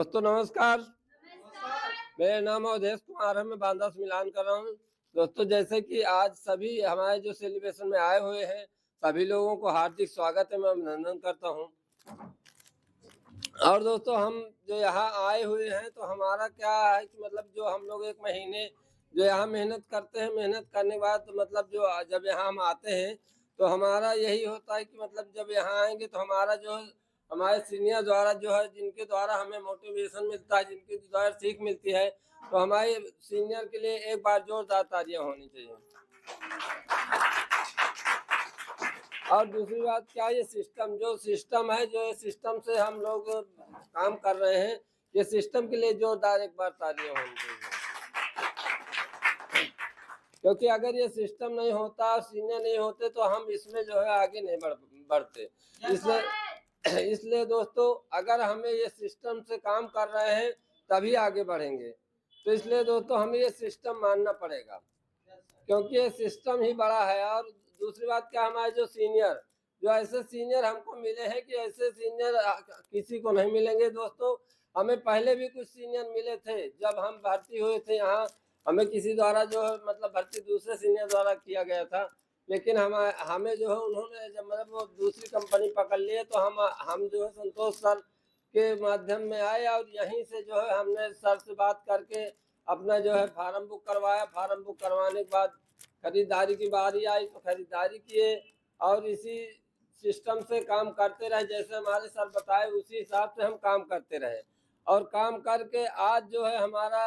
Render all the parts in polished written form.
दोस्तों नमस्कार। मेरा नाम अवधेश कुमार है। मैं बांदा से मिलान कर रहा हूँ। दोस्तों जैसे कि आज सभी हमारे जो सेलिब्रेशन में आए हुए हैं सभी लोगों को हार्दिक स्वागत है, मैं अभिनंदन करता हूँ। और दोस्तों हम जो यहाँ आए हुए हैं तो हमारा क्या है कि मतलब जो हम लोग एक महीने जो यहाँ मेहनत करते हैं, मेहनत करने के बाद मतलब जो जब यहाँ हम आते हैं तो हमारा यही होता है कि मतलब जब यहाँ आएंगे तो हमारा जो हमारे सीनियर द्वारा जो है, जिनके द्वारा हमें मोटिवेशन मिलता है, जिनके द्वारा सीख मिलती है, तो हमारे सीनियर के लिए एक बार जोरदार तालियां होनी चाहिए। और दूसरी बात क्या, ये सिस्टम है, जो सिस्टम से हम लोग काम कर रहे हैं, ये सिस्टम के लिए जोरदार एक बार तालियां होनी चाहिए। क्योंकि अगर ये सिस्टम नहीं होता, सीनियर नहीं होते तो हम इसमें जो है आगे नहीं बढ़ते। इसलिए दोस्तों अगर हमें ये सिस्टम से काम कर रहे हैं तभी आगे बढ़ेंगे। तो इसलिए दोस्तों हमें ये सिस्टम मानना पड़ेगा, क्योंकि ये सिस्टम ही बड़ा है। और दूसरी बात क्या, हमारे जो ऐसे सीनियर हमको मिले हैं कि ऐसे सीनियर किसी को नहीं मिलेंगे। दोस्तों हमें पहले भी कुछ सीनियर मिले थे, जब हम भर्ती हुए थे यहाँ हमें किसी द्वारा जो है मतलब भर्ती दूसरे सीनियर द्वारा किया गया था, लेकिन हमें जो है उन्होंने जब मतलब वो दूसरी कंपनी पकड़ लिए तो हम जो है संतोष सर के माध्यम में आए और यहीं से जो है हमने सर से बात करके अपना जो है फार्म बुक करवाया। फार्म बुक करवाने के बाद खरीदारी की बारी आई तो खरीदारी किए और इसी सिस्टम से काम करते रहे। जैसे हमारे सर बताए उसी हिसाब से हम काम करते रहे और काम करके आज जो है हमारा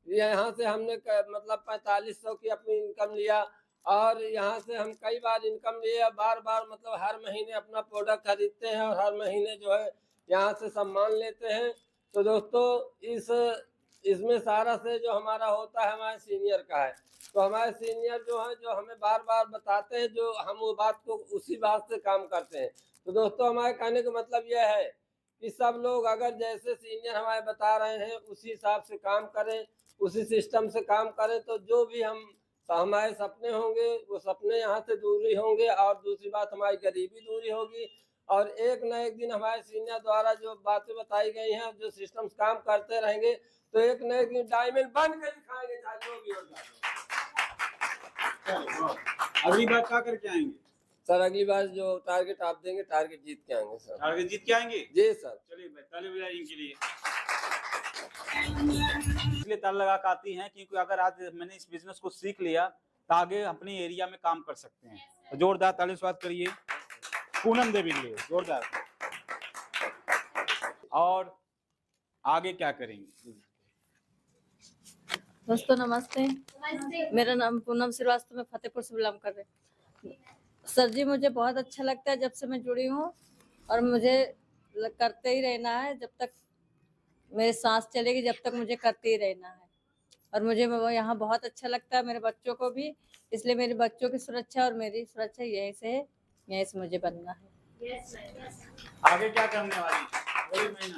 यहाँ से हमने मतलब 4500 की अपनी इनकम लिया। और यहाँ से हम कई बार इनकम लिए, बार बार मतलब हर महीने अपना प्रोडक्ट खरीदते हैं और हर महीने जो है यहाँ से सम्मान लेते हैं। तो दोस्तों इसमें सारा से जो हमारा होता है हमारे सीनियर का है। तो हमारे सीनियर जो है जो हमें बार बार बताते हैं, जो हम वो बात को उसी बात से काम करते हैं। तो दोस्तों हमारे कहने का मतलब यह है कि सब लोग अगर जैसे सीनियर हमारे बता रहे हैं उसी हिसाब से काम करें, उसी सिस्टम से काम करें, तो जो भी हमारे सपने होंगे वो सपने यहाँ से दूरी होंगे। और दूसरी बात हमारी गरीबी दूरी होगी। और एक न एक दिन हमारे सीनियर द्वारा जो बातें बताई गई हैं, जो सिस्टम काम करते रहेंगे तो एक न एक दिन डायमंड बन के दिखाएंगे, चाहे जो भी हो जाए। अगली बार क्या करके आएंगे सर? अगली बार जो टारगेट आप देंगे टारगेट जीत के आएंगे सर। टारगेट जीत के आएंगे? जी सर। चलिए ताली बजाइए इनके लिए। इसलिए ताली लगा के आती हैं क्योंकि अगर आज मैंने इस बिजनेस को सीख लिया तो आगे अपने एरिया में काम कर सकते हैं। तो जोरदार ताली से बात करिए पूनम देवी के लिए, जोरदार। और आगे क्या करेंगे? दोस्तों नमस्ते, मेरा नाम पूनम श्रीवास्तव, मैं फतेहपुर से बिलोंग कर रही हूँ। सर जी मुझे बहुत अच्छा लगता है जब से मैं जुड़ी हूँ, और मुझे करते ही रहना है जब तक मेरी सांस चलेगी, जब तक मुझे करते ही रहना है। और मुझे यहाँ बहुत अच्छा लगता है, मेरे बच्चों को भी, इसलिए मेरे बच्चों की सुरक्षा और मेरी सुरक्षा यहीं से है, यहीं से मुझे बनना है। आगे क्या करने वाली?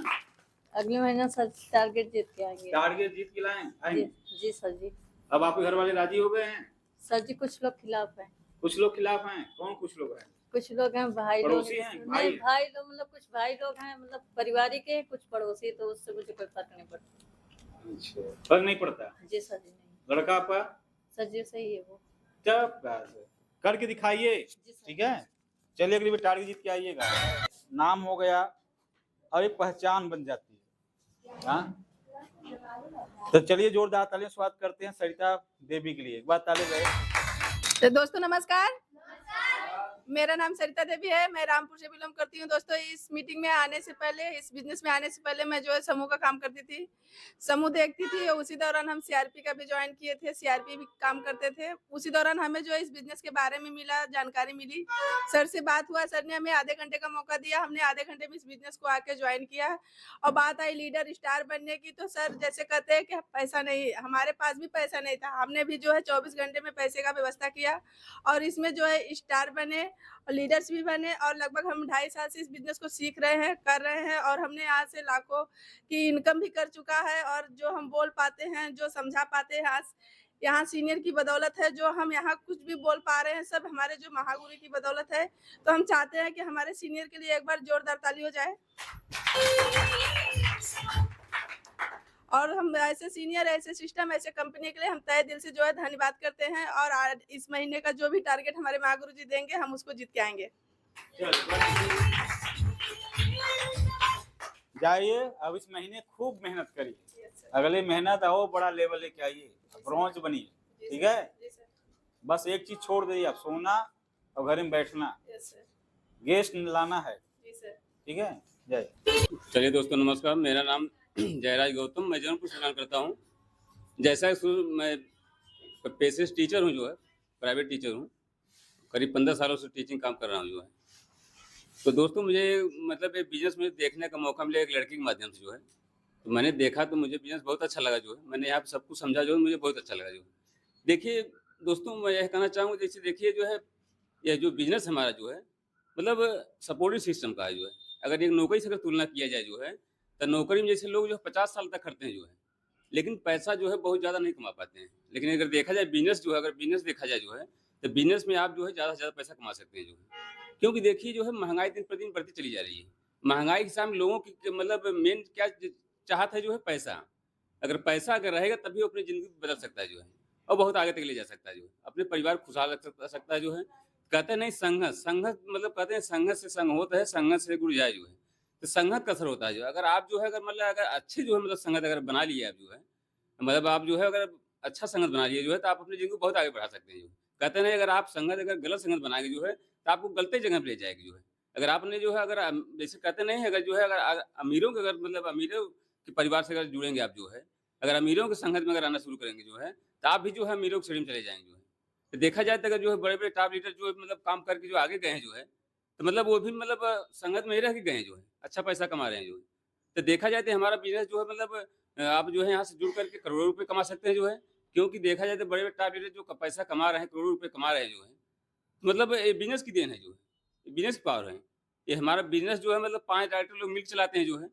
अगले महीना सर टारगेट जीत के आएंगे। टारगेट जीत के लाएंगे? जी सर जी। अब आपके घर वाले राजी हो गए हैं? सर जी कुछ लोग खिलाफ हैं। कुछ लोग खिलाफ हैं? कौन कुछ लोग हैं? कुछ लोग हैं भाई लोग, नहीं भाई लोग मतलब कुछ भाई लोग हैं, मतलब परिवार के, कुछ पड़ोसी, तो उससे मुझे कोई फर्क नहीं पड़ता। अच्छा, फर्क नहीं पड़ता? जी सर जी नहीं। लड़का आपका? सर जी सही है वो। जब करके दिखाइए, ठीक है? चलिए अगली बार टारगेट जीत के आइएगा, नाम हो गया और एक पहचान बन जाती है। हाँ तो चलिए जोरदार तालियों से स्वागत करते हैं सरिता देवी के लिए, एक बार ताली बजाइए। तो दोस्तों नमस्कार, मेरा नाम सरिता देवी है, मैं रामपुर से बिलोंग करती हूँ। दोस्तों इस मीटिंग में आने से पहले, इस बिजनेस में आने से पहले मैं जो है समूह का काम करती थी, समूह देखती थी। उसी दौरान हम सीआरपी का भी ज्वाइन किए थे, सीआरपी भी काम करते थे। उसी दौरान हमें जो इस बिजनेस के बारे में मिला, जानकारी मिली, सर से बात हुआ, सर ने हमें आधे घंटे का मौका दिया, हमने आधे घंटे में इस बिजनेस को आके ज्वाइन किया। और बात आई लीडर स्टार बनने की, तो सर जैसे कहते हैं कि पैसा नहीं, हमारे पास भी पैसा नहीं था, हमने भी जो है 24 घंटे में पैसे का व्यवस्था किया और इसमें जो है स्टार बने और लीडर्स भी बने। और लगभग हम 2.5 साल से इस बिजनेस को सीख रहे हैं, कर रहे हैं, और हमने यहाँ से लाखों की इनकम भी कर चुका है। और जो हम बोल पाते हैं, जो समझा पाते हैं, यहाँ सीनियर की बदौलत है। जो हम यहाँ कुछ भी बोल पा रहे हैं सब हमारे जो महागुरु की बदौलत है। तो हम चाहते हैं कि हमारे सीनियर के लिए एक बार जोरदार ताली हो जाए। और हम ऐसे सीनियर, ऐसे सिस्टम, ऐसे कंपनी के लिए हम तहे दिल से जो है धन्यवाद करते हैं। और इस महीने का जो भी टारगेट हमारे महागुरु जी देंगे हम उसको जीत के आएंगे। जाइए अब इस महीने खूब मेहनत करिए, अगले मेहनत आओ बड़ा लेवल लेके आइए, ब्रॉन्ज बनिए, ठीक है। बस एक चीज छोड़ दीजिए आप, सोना और घर में बैठना, गेस्ट लाना है, ठीक है। जय। चलिए दोस्तों नमस्कार, मेरा नाम जयराज गौतम, मैं जौनपुर से काम करता हूँ। जैसा कि मैं पेशे से टीचर हूँ, जो है प्राइवेट टीचर हूँ, करीब 15 सालों से टीचिंग काम कर रहा हूँ जो है। तो दोस्तों मुझे मतलब एक बिजनेस में देखने का मौका मिला एक लड़की के माध्यम से जो है, तो मैंने देखा तो मुझे बिजनेस बहुत अच्छा लगा जो है। मैंने यहाँ पे सब कुछ समझा जो है, मुझे बहुत अच्छा लगा जो है। देखिए दोस्तों मैं यह कहना चाहूँगा, जैसे देखिए जो है यह जो बिजनेस हमारा जो है मतलब सपोर्टिव सिस्टम का है जो है। अगर एक नौकरी से अगर तुलना किया जाए जो है, तो नौकरी में जैसे लोग जो 50 साल तक करते हैं जो है, लेकिन पैसा जो है बहुत ज़्यादा नहीं कमा पाते हैं। लेकिन अगर देखा जाए बिजनेस जो है, अगर बिजनेस देखा जाए जो है, तो बिजनेस में आप जो है ज़्यादा से ज़्यादा पैसा कमा सकते हैं जो है। क्योंकि देखिए जो है महंगाई दिन प्रतिदिन बढ़ती चली जा रही है। महंगाई के सामने लोगों की मतलब मेन क्या चाहत है जो है पैसा। अगर पैसा अगर रहेगा तभी वो अपनी ज़िंदगी बदल सकता है जो है, और बहुत आगे तक ले जा सकता है जो है, अपने परिवार को खुशहाल रख सकता है जो है। कहते नहीं संघर्ष संघर्ष मतलब कहते हैं संघर्ष से संग होता है, संघर्ष से गुरु जाए जो है। तो संगत का असर होता है जो, अगर आप जो है अगर मतलब अगर अच्छी जो है मतलब संगत अगर बना लिए आप जो है, मतलब आप जो है अगर अच्छा संगत बना लिए जो है, तो आप अपनी जिंदगी को बहुत आगे बढ़ा सकते हैं जो। कहते नहीं अगर आप संगत अगर गलत संगत बनाएंगे जो है, तो आपको गलत जगह पे ले जाएगी जो है। अगर आपने जो है अगर जैसे कहते नहीं अगर जो है अगर अमीरों के अगर मतलब अमीरों के परिवार से अगर जुड़ेंगे आप जो है, अगर अमीरों के संगत में अगर आना शुरू करेंगे जो है, तो आप भी जो है अमीरों की श्रेणी में चले जाएंगे जो है। तो देखा जाए तो अगर जो है बड़े बड़े टॉप लीडर जो है मतलब काम करके जो आगे गए हैं जो है, तो मतलब वो भी मतलब संगत में ही रह के गए हैं जो है, अच्छा पैसा कमा रहे हैं जो है। तो देखा जाए तो हमारा बिजनेस जो है मतलब आप जो है यहाँ से जुड़ करके करोड़ों रुपए कमा सकते हैं जो है। क्योंकि देखा जाए तो बड़े बड़े टॉप लीडर जो पैसा कमा रहे हैं, करोड़ों रुपए कमा रहे हैं जो है, मतलब ये बिजनेस की देन है जो है, बिजनेस की पावर है। ये हमारा बिजनेस जो है मतलब 5 डायरेक्टर लोग मिल चलाते हैं जो है।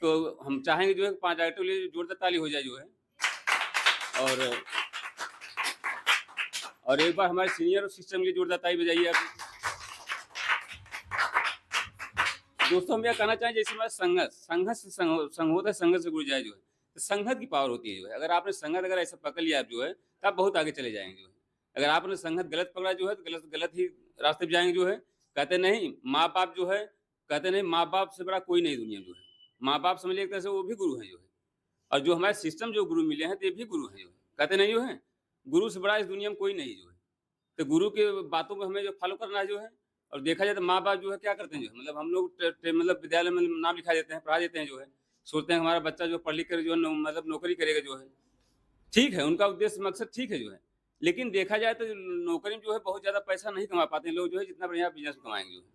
तो हम चाहेंगे जो है 5 डायरेक्टर के लिए जोरदार ताली हो जाए जो है। और एक बार हमारे सीनियर और सिस्टम के लिए जोरदार ताली बजाइए आप। दोस्तों हम यह कहना चाहें जैसे हमारा संघर्ष से संग होता है, संघर्ष से गुरु जाए जो है, तो संगत की पावर होती है जो है। अगर आपने संगत अगर ऐसा पकड़ लिया आप जो है, तो आप बहुत आगे चले जाएंगे जो है। अगर आपने संगत गलत पकड़ा जो है, तो गलत ही रास्ते पे जाएंगे जो है। कहते नहीं माँ बाप जो है, कहते नहीं माँ बाप से बड़ा कोई नहीं दुनिया जो है। माँ बाप समझ एक तरह से वो भी गुरु है जो है। और जो हमारे सिस्टम जो गुरु मिले हैं तो ये भी गुरु है जो है। कहते नहीं जो है गुरु से बड़ा इस दुनिया में कोई नहीं जो है। तो गुरु के बातों को हमें जो फॉलो करना है जो है। और देखा जाए तो माँ बाप जो है क्या करते हैं जो है, मतलब हम लोग मतलब विद्यालय में नाम लिखा देते हैं, पढ़ा देते हैं जो है। सोचते हैं हमारा बच्चा जो पढ़ लिख कर जो है मतलब नौकरी करेगा जो है। ठीक है, उनका उद्देश्य मकसद ठीक है जो है। लेकिन देखा जाए तो नौकरी में जो है बहुत ज़्यादा पैसा नहीं कमा पाते हैं लोग जो है, जितना बढ़िया बिजनेस में कमाएंगे जो है।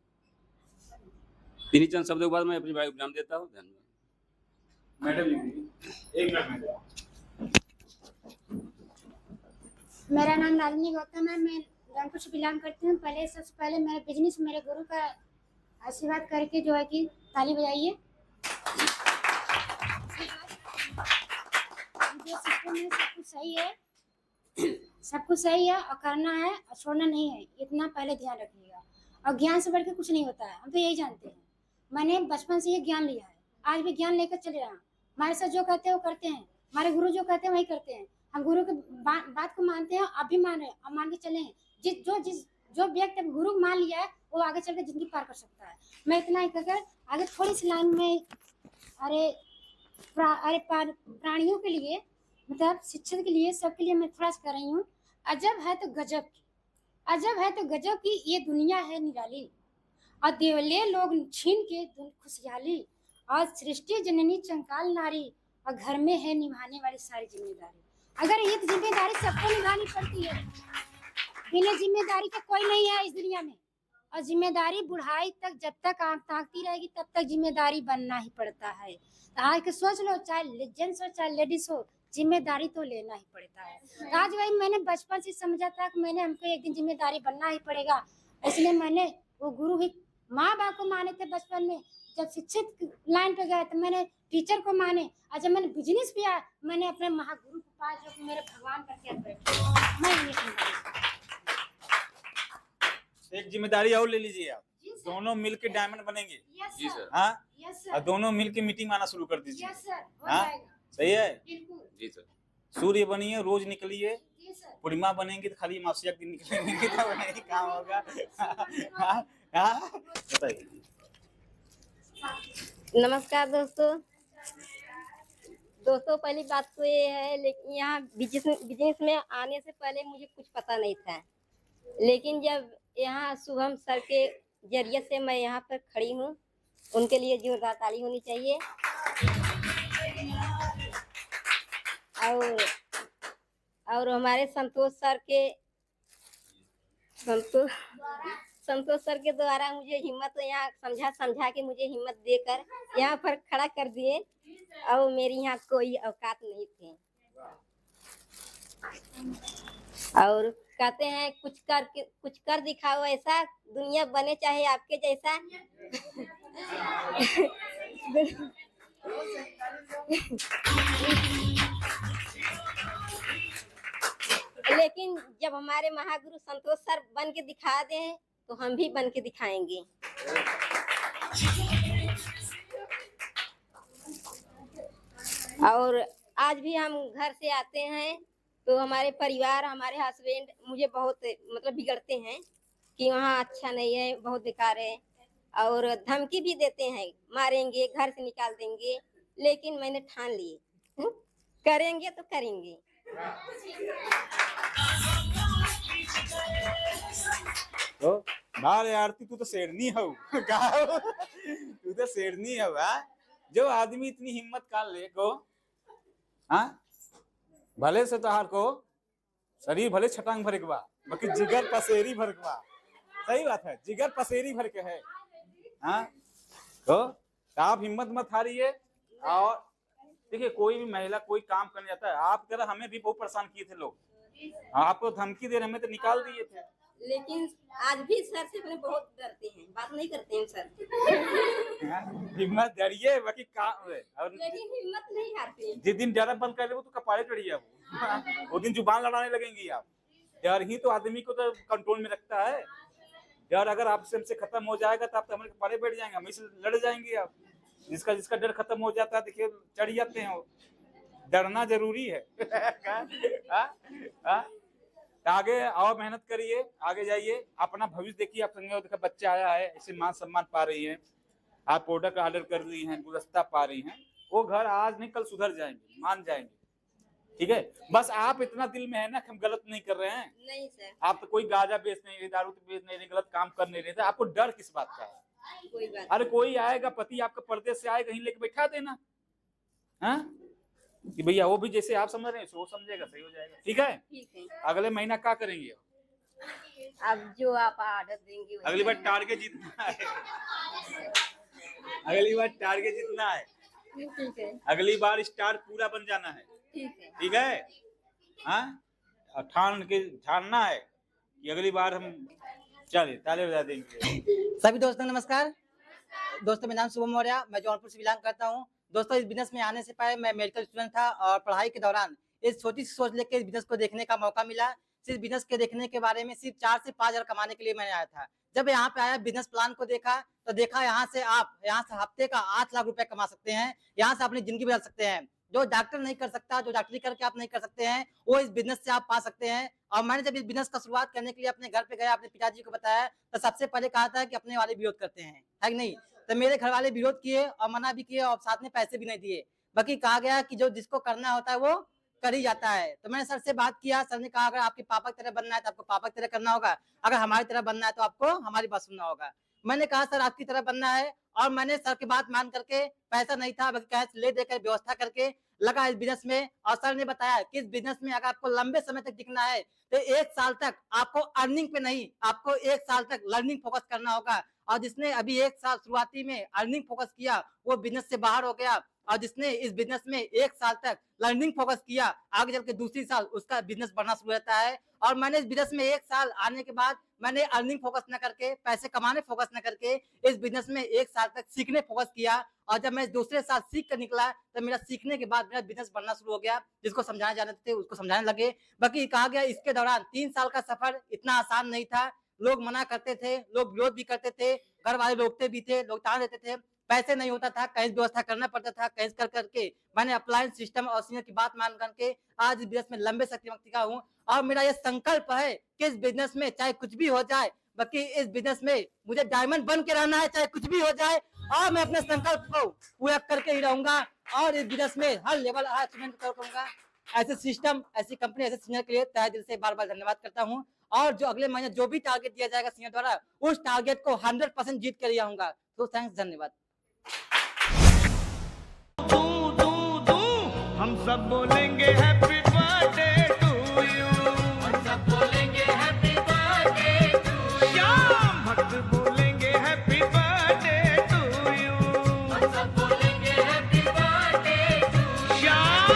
इन्हीं चंद शब्दों के बाद मैं अपनी भाई को विराम देता हूँ। धन्यवाद। मैडम एक मिनट। मेरा नाम लालिनी गौतम है, मैं जौनपुर से बिलोंग करती हूँ। सबसे पहले मेरा बिजनेस मेरे गुरु का आशीर्वाद करके जो है कि ताली बजाइए। जो सिस्टम है सब कुछ सही है, सब कुछ सही है और करना है और छोड़ना नहीं है, इतना पहले ध्यान रखिएगा। और ज्ञान से बढ़ के कुछ नहीं होता है, हम तो यही जानते हैं। मैंने बचपन से ये ज्ञान लिया है, आज भी ज्ञान लेकर चले रहा हूँ। हमारे साथ जो कहते हैं वो करते हैं, हमारे गुरु जो कहते हैं वही करते हैं। हम गुरु की बात को मानते हैं, अब भी मान रहे हैं और मान के चले हैं। जो व्यक्ति गुरु मान लिया है वो आगे चल के जिंदगी पार कर सकता है। मैं इतना ही कहकर आगे थोड़ी सी लाइन में प्राणियों के लिए मतलब शिक्षा के लिए सबके लिए मैं थोड़ा सा कर रही हूँ। अजब है तो गजब की, अजब है तो गजब की ये दुनिया है निराली, और देवले लोग छीन के खुशहाली, और सृष्टि जननी चंकाल नारी, और घर में है निभाने वाली सारी जिम्मेदारी। अगर ये जिम्मेदारी सबको निभानी पड़ती है, बिना जिम्मेदारी का कोई नहीं है इस दुनिया में। और जिम्मेदारी बुढ़ाई तक जब तक आँख ताकती रहेगी तब तक जिम्मेदारी बनना ही पड़ता है। तो आज के सोच लो, चाहे जेंट्स हो चाहे लेडीज हो, जिम्मेदारी तो लेना ही पड़ता है। तो आज वही मैंने बचपन से समझा था कि मैंने हमको एक दिन जिम्मेदारी बनना ही पड़ेगा, इसलिए मैंने वो गुरु ही माँ बाप को माने थे बचपन में। जब शिक्षित लाइन पे गए तो मैंने टीचर को माने, और जब मैंने बिजनेस किया मैंने अपने महागुरु के पास जो कि मेरे भगवान करके बैठे। मैं ये एक जिम्मेदारी और ले लीजिए आप, दोनों मिलके डायमंड बनेंगे। जी सर। हाँ, यस और दोनों मिलके मीटिंग में आना शुरू कर दीजिए। यस सर, हो हाँ? जाएगा। सही है। बिल्कुल जी सर। सूर्य बनिए, रोज निकलिए, जी सर। पूर्णिमा बनेंगे तो खाली अमावस्या के दिन निकलेंगे तब नहीं काम होगा। हाँ, हाँ, बताइए। नमस्कार दोस्तों। पहली बात तो ये है, लेकिन यहाँ बिजनेस में आने से पहले मुझे कुछ पता नहीं था, लेकिन जब यहाँ शुभम सर के जरिए से मैं यहाँ पर खड़ी हूँ, उनके लिए जोरदार ताली होनी चाहिए। और हमारे संतोष सर के द्वारा मुझे हिम्मत यहाँ समझा के मुझे हिम्मत देकर यहाँ पर खड़ा कर दिए, और मेरी यहाँ कोई औकात नहीं थी। और कहते हैं कुछ कर दिखाओ ऐसा, दुनिया बने चाहे आपके जैसा। लेकिन जब हमारे महागुरु संतोष सर बन के दिखा दें तो हम भी बन के दिखाएंगे। और आज भी हम घर से आते हैं तो हमारे परिवार, हमारे हस्बैंड मुझे बहुत मतलब बिगड़ते हैं कि वहाँ अच्छा नहीं है, बहुत बेकार है, और धमकी भी देते हैं, मारेंगे, घर से निकाल देंगे। लेकिन मैंने ठान लिए, करेंगे तो करेंगे। तो बारे आरती, तू तो शेरनी हो। तू तो शेरनी हो। जो आदमी इतनी हिम्मत कर ले को, हाँ, भले से तोहार को शरीर भले छटांग भर के बा, बाकी जिगर पसेरी भर के बा। सही बात है, जिगर पसेरी भर के है। हाँ, तो आप हिम्मत मत हारिए। और देखिए, कोई भी महिला कोई काम करने जाता है, आप तरह हमें भी बहुत परेशान किए थे लोग, आपको धमकी दे रहे, हमें तो निकाल दिए थे। लेकिन आज भी सर से अपने बहुत डरते हैं, बात नहीं करते हैं सर। हिम्मत डरिए, बाकी काम है। और लेकिन हिम्मत नहीं हारते हैं। जिस दिन डर बंद कर ले वो तो कपारे चढ़िए आप। वो दिन जुबान लड़ाने लगेंगी आप। डर ही तो आदमी को तो कंट्रोल में रखता है। डर अगर आपसे हमसे खत्म हो जाएगा तो आप तो हमारे कपारे बैठ जाएंगे, हम इससे लड़ जाएंगे। आप जिसका डर खत्म हो जाता है, देखिए चढ़ जाते हैं वो। डरना जरूरी है। आगे और मेहनत करिए, आगे जाइए, अपना भविष्य देखिए। आप संगे देखा बच्चा आया है, ऐसे मान सम्मान पा रही हैं, आप प्रोडक्ट ऑर्डर कर रही हैं, गुलदस्ता पा रही हैं, वो घर आज नहीं कल सुधर जाएंगे, मान जाएंगे। ठीक है, बस आप इतना दिल में है ना कि हम गलत नहीं कर रहे हैं। नहीं सर, आप तो कोई गांजा बेच नहीं रहे, दारू बेच नहीं रहे, गलत काम कर नहीं रहे थे। आपको डर किस बात का है? कोई बात अरे कोई आएगा, पति आपका परदेश से आएगा, कहीं लेके बैठा देना, हाँ, कि भैया वो भी जैसे आप समझ रहे हैं वो समझेगा, सही हो जाएगा। ठीक है, ठीक है। अगले महीना क्या करेंगे? अब जो आप ऑर्डर देंगे वही अगली बार टारगेट जीतना है। अगली बार टारगेट जीतना है। ठीक है, अगली बार स्टार पूरा बन जाना है। ठीक है। ठीक है, हाँ, ठानना है कि अगली बार हम चलिए ताले बजा देंगे। सभी दोस्तों नमस्कार। दोस्तों मेरा नाम शुभम मौर्य, मैं जौनपुर से बिलोंग करता हूँ। दोस्तों इस बिजनेस में आने से पहले मैं मेडिकल स्टूडेंट था और पढ़ाई के दौरान इस छोटी सी सोच लेकर इस बिजनेस को देखने का मौका मिला। सिर्फ बिजनेस के देखने के बारे में सिर्फ 4 से 5 हज़ार कमाने के लिए मैंने आया था। जब यहाँ पे आया, बिजनेस प्लान को देखा तो देखा यहाँ से हफ्ते का 8 लाख रुपए कमा सकते हैं। यहाँ से अपनी जिंदगी बदल सकते हैं। जो डॉक्टर नहीं कर सकता, जो डॉक्टरी करके आप नहीं कर सकते हैं, वो इस बिजनेस से आप पा सकते हैं। और मैंने जब इस बिजनेस का शुरुआत करने के लिए अपने घर पे गया, अपने पिताजी को बताया, तो सबसे पहले कहा था कि अपने वाले विरोध करते हैं, है कि नहीं? तो मेरे घर वाले विरोध किए और मना भी किए और साथ में पैसे भी नहीं दिए। बाकी कहा गया कि जो जिसको करना होता है वो कर ही जाता है। तो मैंने सर से बात किया, सर ने कहा अगर आपके पापा की तरह बनना है तो आपको पापा की तरह करना होगा, अगर हमारी तरह बनना है तो आपको हमारी बात सुनना होगा। मैंने कहा सर आपकी तरह बनना है, और मैंने सर की बात मान करके, पैसा नहीं था बल्कि कैश ले देकर व्यवस्था करके लगा इस बिजनेस में। और सर ने बताया कि इस बिजनेस में अगर आपको लंबे समय तक टिकना है तो 1 साल तक आपको अर्निंग पे नहीं, आपको 1 साल तक लर्निंग फोकस करना होगा। और जिसने अभी 1 साल शुरुआती में अर्निंग फोकस किया वो बिजनेस से बाहर हो गया, और जिसने इस बिजनेस में 1 साल तक लर्निंग फोकस किया, आगे चल के दूसरी साल उसका बिजनेस बढ़ना शुरू रहता है। और मैंने इस बिजनेस में 1 साल आने के बाद मैंने अर्निंग फोकस न करके, पैसे कमाने फोकस न करके, इस बिजनेस में 1 साल तक सीखने फोकस किया। और जब मैं दूसरे साल सीख कर निकला तो मेरा सीखने के बाद मेरा बिजनेस बढ़ना शुरू हो गया। जिसको समझाने जाने थे उसको समझाने लगे। बाकी कहा गया इसके दौरान 3 साल का सफर इतना आसान नहीं था। लोग मना करते थे, लोग विरोध भी करते थे, घर वाले रोकते भी थे, लोग ताने देते थे, पैसे नहीं होता था, कहीं व्यवस्था करना पड़ता था, कहीं कर करके मैंने अप्लायंस सिस्टम और सीनियर की बात मान करके आज इस बिजनेस में लंबे समय तक टिका हूँ। और मेरा ये संकल्प है कि इस बिजनेस में चाहे कुछ भी हो जाए, बाकी इस बिजनेस में मुझे डायमंड बन के रहना है, चाहे कुछ भी हो जाए, और मैं अपने संकल्प को पूरा करके ही रहूंगा और इस बिजनेस में हर लेवल अचीवमेंट करूंगा। ऐसे सिस्टम, ऐसी कंपनी, ऐसे सीनियर के लिए तहे दिल से बार बार धन्यवाद करता हूँ। और जो अगले महीने जो भी टारगेट दिया जाएगा सीनियर द्वारा, उस टारगेट को 100% जीत कर आऊंगा। तो थैंक्स, धन्यवाद। हम सब बोलेंगे हैप्पी बर्थडे टू यू, हम सब बोलेंगे happy birthday to you, Shyam भक्त बोलेंगे हैप्पी बर्थडे टू यू, हम सब बोलेंगे हैप्पी बर्थडे टू श्याम।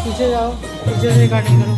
पीछे जाओ, पीछे से रिकॉर्डिंग करो।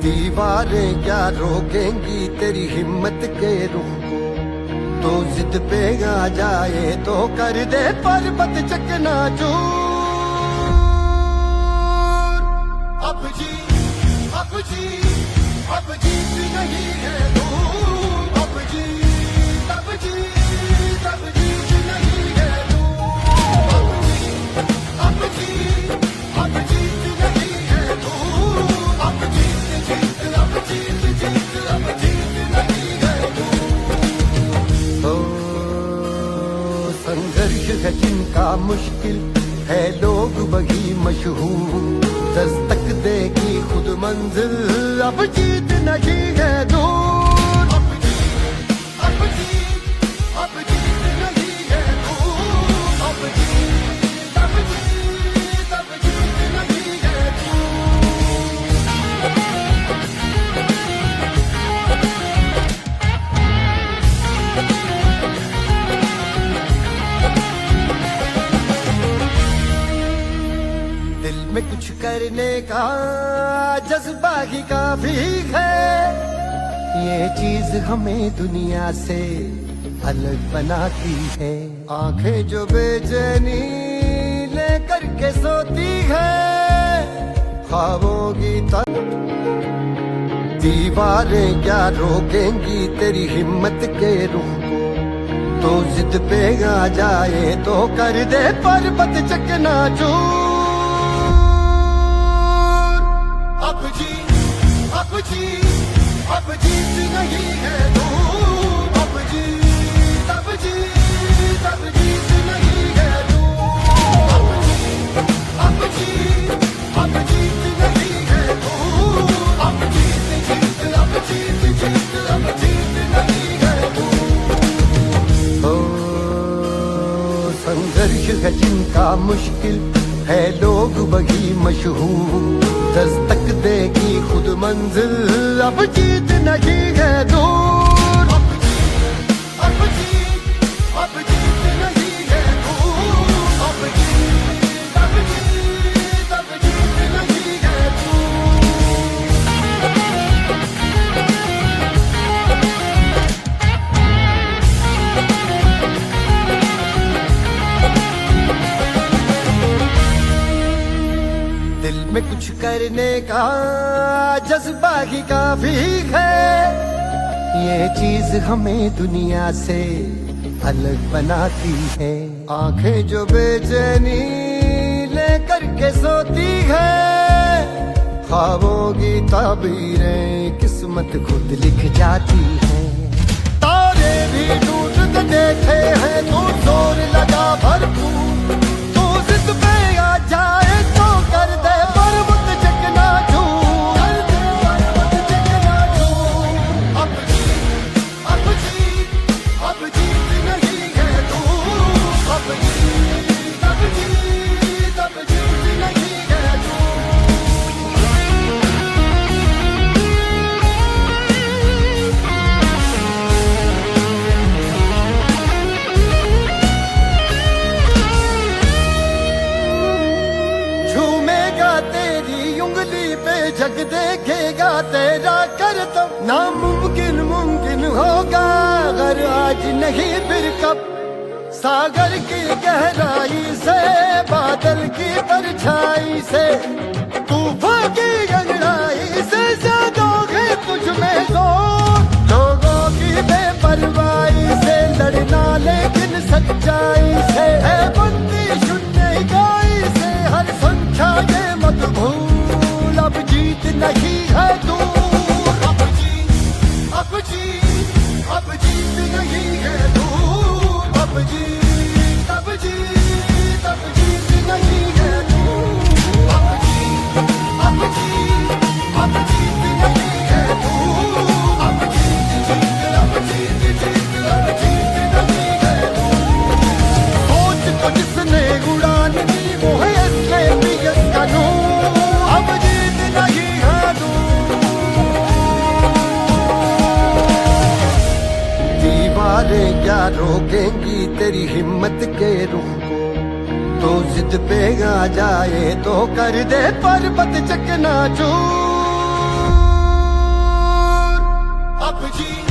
दीवारें क्या रोकेंगी तेरी हिम्मत के रुख को, तो जिद पे आ जाए तो कर दे पर्वत चकनाचूर। अब जीत नहीं है दूर, अब जीत नहीं है दूर, अब जीत नहीं है दूर, अब जीत नहीं मुश्किल है लोग वही मशहूर, दस्तक देगी खुद मंजिल, अब जीत नहीं है दूर। अब जीत नहीं है दूर, अब जीत नहीं है दिल में कुछ करने का जज्बा ही काफी है, ये चीज हमें दुनिया से अलग बनाती है। आंखें जो बेचैनी लेकर के सोती है, ख्वाबों की दीवारें क्या रोकेंगी तेरी हिम्मत के रुख को, तो जिद पे आ जाए तो कर दे पर्वत चकनाचूर। अब जीत नहीं है दूर, अब जीत नहीं है दूर, अब जीत नहीं है दूर, अब जीत नहीं है दूर। ओ संघर्ष है जिनका मुश्किल है लोग वही मशहूर, दस्तक देगी खुद मंजिल, अब जीत नहीं है दूर। अब जीत नहीं है दूर, अब जीत नहीं है दिल में कुछ करने का जज्बा ही काफी है, ये चीज हमें दुनिया से अलग बनाती है। आंखें जो बेचैनी लेकर के सोती है, ख्वाबों की ताबीरें किस्मत खुद लिख जाती है। तारे भी टूट के देखे हैं तो जोर लगा भरपूर, तो जिद पे आ जाए तो कर दे पर्वत चकनाचूर, कर दे पर्वत चकनाचूर। अब जीत नहीं है दूर, अब जीत नहीं है दूर। झूमेगा तेरी उंगली पे जग देखेगा तेरा करतब, नामुमकिन मुमकिन होगा अगर आज नहीं फिर कब। सागर की गहराई से बादल की परछाई से, तूफान की गहराई से ज्यादा है तुझ में जोर। लोगों की बेपरवाही से लड़ना लेकिन सच्चाई से है बनती शून्य इकाई से, हर संख्या ये मत भूल, अब जीत नहीं है दूर। अब जीत नहीं है दूर, अब जीत नहीं है दूर, अब जीत नहीं है दूर, अब जीत नहीं है दूर। सोच को जिसने उड़ान दी वो है एस्क्लेपियस का नूर, अब जीत नहीं है दूर। दीवारें क्या रोकेंगी तेरी हिम्मत के रुख को, तो जिद पे आ जाए तो कर दे पर्वत चकनाचूर। अब जीत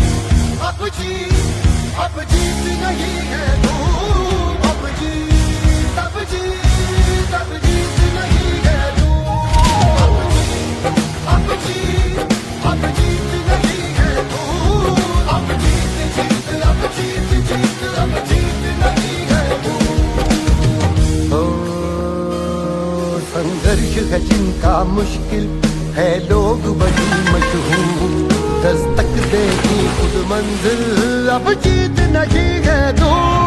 नहीं है दूर, अब जीत नहीं है दूर, अब जीत नहीं है दूर, अब जीत नहीं है दूर। ओ संघर्ष है जिनका मुश्किल है लोग वही मशहूर, दस्तक देगी खुद मंजिल, अब जीत नहीं है दूर।